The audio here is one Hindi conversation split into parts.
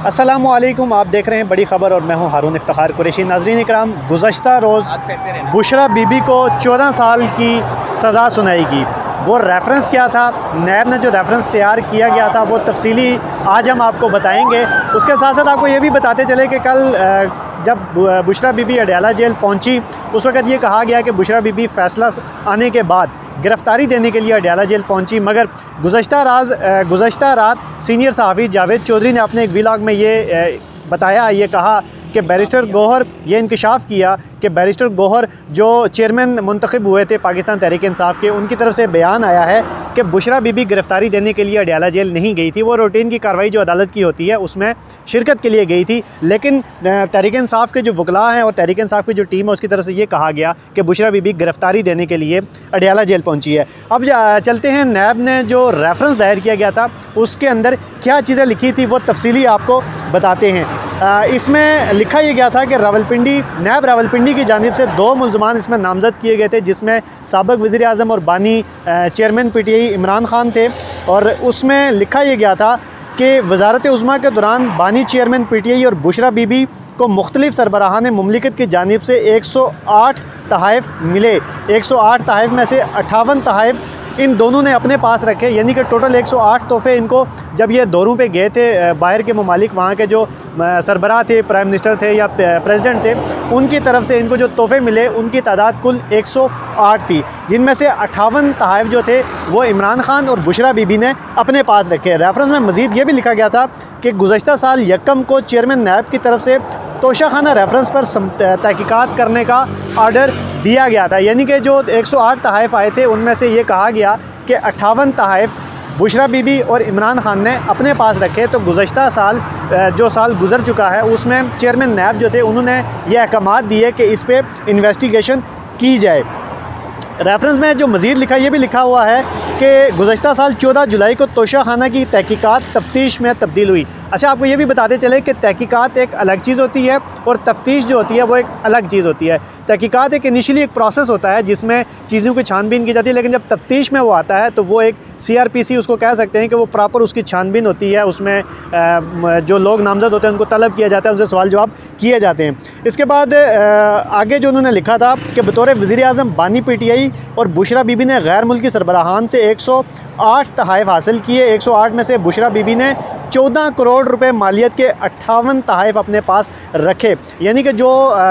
अस्सलामुअलैकुम, आप देख रहे हैं बड़ी ख़बर और मैं हूं हारून इफ्तिखार कुरैशी। नाज़रीन इकराम, गुज़श्ता रोज़ बुशरा बीबी को 14 साल की सज़ा सुनाई गई। वो रेफरेंस क्या था, नैब ने जो रेफरेंस तैयार किया गया था वो तफसीली आज हम आपको बताएंगे। उसके साथ साथ आपको ये भी बताते चले कि कल जब बुशरा बीबी अडयाला जेल पहुंची उस वक़्त ये कहा गया कि बुशरा बीबी फ़ैसला आने के बाद गिरफ़्तारी देने के लिए अडयाला जेल पहुंची, मगर गुज़श्ता रात सीनियर सहाफ़ी जावेद चौधरी ने अपने एक व्लॉग में ये बताया, ये कहा कि बैरिस्टर गौहर ये इंकशाफ किया कि बैरिस्टर गौहर जो चेयरमैन मुंतखब हुए थे पाकिस्तान तहरीक इंसाफ के, उनकी तरफ से बयान आया है कि बुशरा बीबी गिरफ़्तारी देने के लिए अडयाला जेल नहीं गई थी। वो रूटीन की कार्रवाई जो अदालत की होती है उसमें शिरकत के लिए गई थी, लेकिन तहरीक इंसाफ के जो वकला हैं और तहरीक इंसाफ की जो टीम है उसकी तरफ से ये कहा गया कि बुशरा बीबी गिरफ़्तारी देने के लिए अडयाला जेल पहुँची है। अब चलते हैं, नैब ने जो रेफरेंस दायर किया गया था उसके अंदर क्या चीज़ें लिखी थी वो तफसीली आपको बताते हैं। इसमें लिखा यह गया था कि नैब रावलपिंडी की जानिब से 2 मुल्ज़मान इसमें नामज़द किए गए थे, जिसमें साबिक़ वज़ीर आज़म और बानी चेयरमैन PTI इमरान खान थे। और उसमें लिखा यह गया था कि वज़ारत उज़्मा के दौरान बानी चेयरमैन PTI और बुशरा बीबी को मुख्तलिफ़ सरबराहान मुमलिकत की जानिब से 108 तहाइफ़ मिले। 108 तहाइफ़ में से 58 तहाइफ़ इन दोनों ने अपने पास रखे, यानी कि टोटल 108 तोहफ़े इनको जब ये दौरों पे गए थे बाहर के ममालिक, वहाँ के जो सरबराह थे, प्राइम मिनिस्टर थे या प्रेसिडेंट थे, उनकी तरफ से इनको जो तोहफ़े मिले उनकी तादाद कुल 108 थी, जिनमें से 58 तहाइफ़ जो थे वो इमरान खान और बुशरा बीबी ने अपने पास रखे। रेफरेंस में मज़ीद ये भी लिखा गया था कि गुज़श्ता साल यकम को चेयरमैन नैब की तरफ से तोशाखाना रेफरेंस पर तहकीकात करने का आर्डर दिया गया था, यानी कि जो 108 तहाइफ़ आए थे उनमें से ये कहा गया कि 58 तहाइफ़ बुशरा बीबी और इमरान खान ने अपने पास रखे। तो गुज़श्ता साल जो साल गुज़र चुका है उसमें चेयरमैन नैब जो थे उन्होंने ये अहकामात दिए कि इस पर इन्वेस्टिगेशन की जाए। रेफरेंस में जो मज़ीद लिखा, ये भी लिखा हुआ है कि गुज़श्ता साल 14 जुलाई को तोशाखाना की तहकीकात तफ्तीश में तब्दील हुई। अच्छा, आपको ये भी बताते चले कि तहकीकात एक अलग चीज़ होती है और तफ्तीश जो होती है वो एक अलग चीज़ होती है। तहकीकात एक इनिशियली एक प्रोसेस होता है जिसमें चीज़ों की छानबीन की जाती है, लेकिन जब तफ्तीश में वो आता है तो वो एक CRPC उसको कह सकते हैं कि वो प्रॉपर उसकी छानबीन होती है। उसमें जो लोग नामज़द होते हैं उनको तलब किया जाता है, उनसे सवाल जवाब किए जाते हैं। इसके बाद आगे जो उन्होंने लिखा था कि बतौर वज़ीर आज़म बानी PTI और बुशरा बीबी ने गैर मुल्की सरबराहान से 108 तहाइफ़ हासिल किए। 108 में से बुशरा बीबी ने 14 करोड़ रुपए मालियत के 58 तहाइफ़ अपने पास रखे, यानी कि जो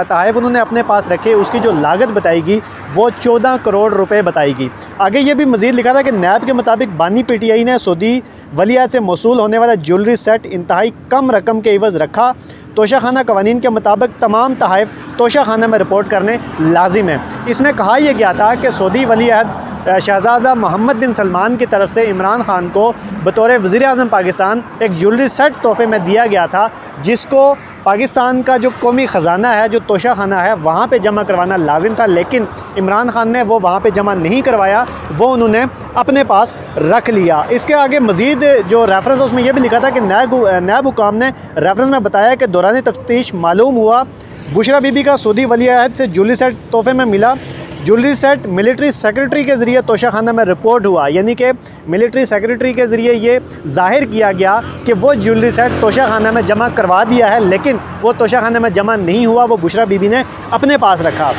तहाइफ़ उन्होंने अपने पास रखे उसकी जो लागत बताएगी वो 14 करोड़ रुपए बताएगी। आगे ये भी मज़ीद लिखा था कि नैब के मुताबिक बानी PTI ने सऊदी वलियत से मौसूल होने वाला ज्वेलरी सेट इंतहाई कम रकम के एवज़ रखा। तोशाखाना कवानीन के मुताबिक तमाम तहाइफ़ तोशाखाना में रिपोर्ट करने लाजिम है। इसमें कहा यह गया था कि सऊदी वलीअहद शहज़ादा मोहम्मद बिन सलमान की तरफ से इमरान खान को बतौर वज़ीर आज़म पाकिस्तान एक ज्वेलरी सेट तोहफ़े में दिया गया था, जिसको पाकिस्तान का जो कौमी ख़जाना है, जो तोशाखाना है, वहाँ पे जमा करवाना लाजिम था, लेकिन इमरान खान ने वो वहाँ पे जमा नहीं करवाया, वो उन्होंने अपने पास रख लिया। इसके आगे मज़ीद जो रेफरेंस उसमें यह भी लिखा था कि नैब हुकाम ने रेफरेंस में बताया कि दौरान तफ्तीश मालूम हुआ बुशरा बीबी का सऊदी वलीअहद से ज्वेलरी सेट तोहफ़े में मिला। ज्वेलरी सेट मिलिट्री सेक्रेटरी के ज़रिए तोशाखाना में रिपोर्ट हुआ, यानी कि मिलिट्री सेक्रेटरी के ज़रिए ये ज़ाहिर किया गया कि वो ज्वेलरी सेट तोशाखाना में जमा करवा दिया है, लेकिन वो तोशाखाना में जमा नहीं हुआ, वो बुशरा बीबी ने अपने पास रखा।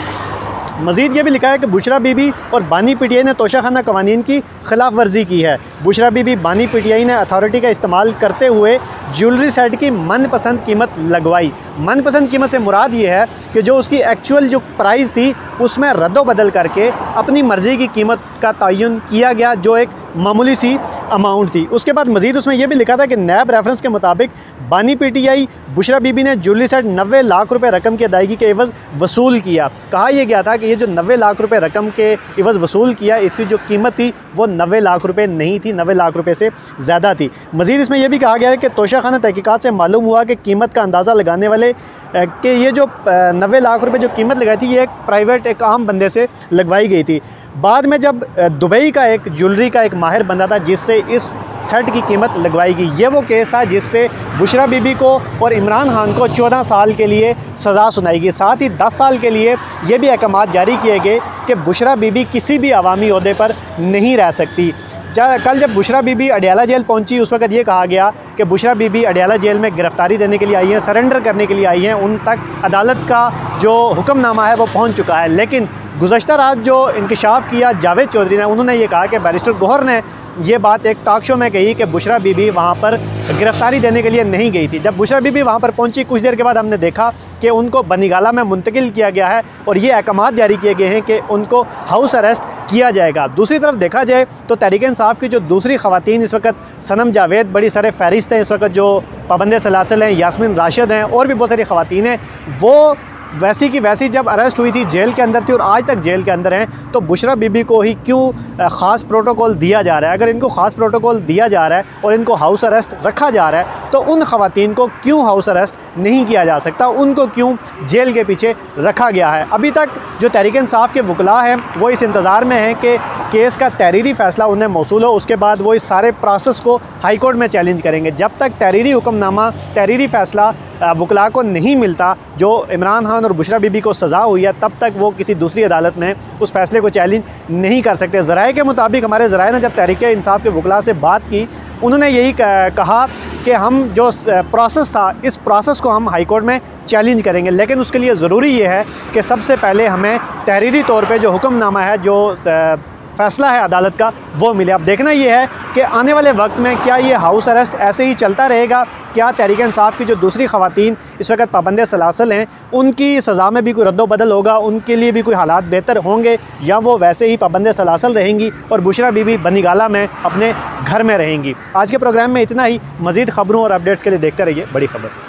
मज़ीद ये भी लिखा है कि बुशरा बीबी और बानी PTI ने तोशाखाना कवानीन की खिलाफ वर्जी की है। बुशरा बीबी बानी PTI ने अथॉरिटी का इस्तेमाल करते हुए ज्वेलरी सेट की मनपसंद कीमत लगवाई। मनपसंद कीमत से मुराद ये है कि जो उसकी एक्चुअल जो प्राइस थी उसमें रद्दो बदल करके अपनी मर्ज़ी की कीमत का तयन किया गया, जो एक मामूली सी अमाउंट थी। उसके बाद मज़ीद उसमें यह भी लिखा था कि नैब रेफरेंस के मुताबिक बानी PTI बुशरा बीबी ने ज्वेलरी सेट 90 लाख रुपए रकम की अदायगी के एवज़ वसूल किया। कहा यह गया था कि ये जो 90 लाख रुपए रकम के एवज़ वसूल किया, इसकी जो कीमत थी वो 90 लाख रुपए नहीं थी, 90 लाख रुपए से ज़्यादा थी। मज़ीद इसमें यह भी कहा गया है कि तोशाखाना तहकीकात से मालूम हुआ कि कीमत का अंदाज़ा लगाने वाले कि ये जो 90 लाख रुपए जो कीमत लगाई थी ये एक प्राइवेट एक आम बंदे से लगवाई गई थी। बाद में जब दुबई का एक ज्वेलरी का एक माहिर बंदा था जिससे इस सेट की कीमत लगवाई गई, ये वो केस था जिस पे बुशरा बीबी को और इमरान खान को 14 साल के लिए सज़ा सुनाई गई। साथ ही 10 साल के लिए ये भी अहकामात जारी किए गए कि बुशरा बीबी किसी भी अवामी ओहदे पर नहीं रह सकती। कल जब बुशरा बीबी अडयाला जेल पहुंची उस वक्त ये कहा गया कि बुशरा बीबी अडयाला जेल में गिरफ़्तारी देने के लिए आई हैं, सरेंडर करने के लिए आई हैं, उन तक अदालत का जो हुक्मनामा है वो पहुंच चुका है। लेकिन गुज़श्ता रात जो इंकशाफ किया जावेद चौधरी ने, उन्होंने ये कहा कि बैरिस्टर गौहर ने ये बात एक टॉक शो में कही कि बुशरा बीबी वहाँ पर गिरफ़्तारी देने के लिए नहीं गई थी। जब बुशरा बीबी वहाँ पर पहुँची कुछ देर के बाद हमने देखा कि उनको बनीगाला में मुंतकिल किया गया है और ये अहकामात जारी किए गए हैं कि उनको हाउस अरेस्ट किया जाएगा। दूसरी तरफ देखा जाए तो तहरीक इंसाफ की जो दूसरी ख़वातीन इस वक्त सनम जावेद बड़ी सारे फहरिस्त हैं इस वक्त जो पाबंद सलासल हैं, यास्मीन राशिद हैं और भी बहुत सारी ख़वातीन हैं, वो वैसी की वैसी जब अरेस्ट हुई थी जेल के अंदर थी और आज तक जेल के अंदर हैं। तो बुशरा बीबी को ही क्यों ख़ास प्रोटोकॉल दिया जा रहा है? अगर इनको ख़ास प्रोटोकॉल दिया जा रहा है और इनको हाउस अरेस्ट रखा जा रहा है तो उन ख़वातीन को क्यों हाउस अरेस्ट नहीं किया जा सकता? उनको क्यों जेल के पीछे रखा गया है? अभी तक जो तहरीक इंसाफ के वकला हैं वो इस इंतज़ार में हैं कि केस का तहरीरी फ़ैसला उन्हें मौसूल हो, उसके बाद वो इस सारे प्रोसेस को हाई कोर्ट में चैलेंज करेंगे। जब तक तहरीरी हुक्मनामा, तहरीरी फ़ैसला वकला को नहीं मिलता जो इमरान खान और बुशरा बीबी को सज़ा हुई है, तब तक वो किसी दूसरी अदालत में उस फ़ैसले को चैलेंज नहीं कर सकते। ज़राए के मुताबिक हमारे ज़राए ने जब तहरीक इंसाफ के वकला से बात की, उन्होंने यही कहा कि हम जो प्रोसेस था इस प्रोसेस को हम हाई कोर्ट में चैलेंज करेंगे, लेकिन उसके लिए ज़रूरी ये है कि सबसे पहले हमें तहरीरी तौर पे जो हुक्मनामा है, जो फ़ैसला है अदालत का, वो मिले। अब देखना ये है कि आने वाले वक्त में क्या ये हाउस अरेस्ट ऐसे ही चलता रहेगा? क्या तहरीक इंसाफ की जो दूसरी ख़वातीन इस वक्त पाबंद सलासल हैं उनकी सज़ा में भी कोई रद्दो-बदल होगा, उनके लिए भी कोई हालात बेहतर होंगे, या वो वैसे ही पाबंद सलासल रहेंगी और बुशरा बीबी बनीगाला में अपने घर में रहेंगी? आज के प्रोग्राम में इतना ही। मज़ीद ख़बरों और अपडेट्स के लिए देखते रहिए बड़ी खबर।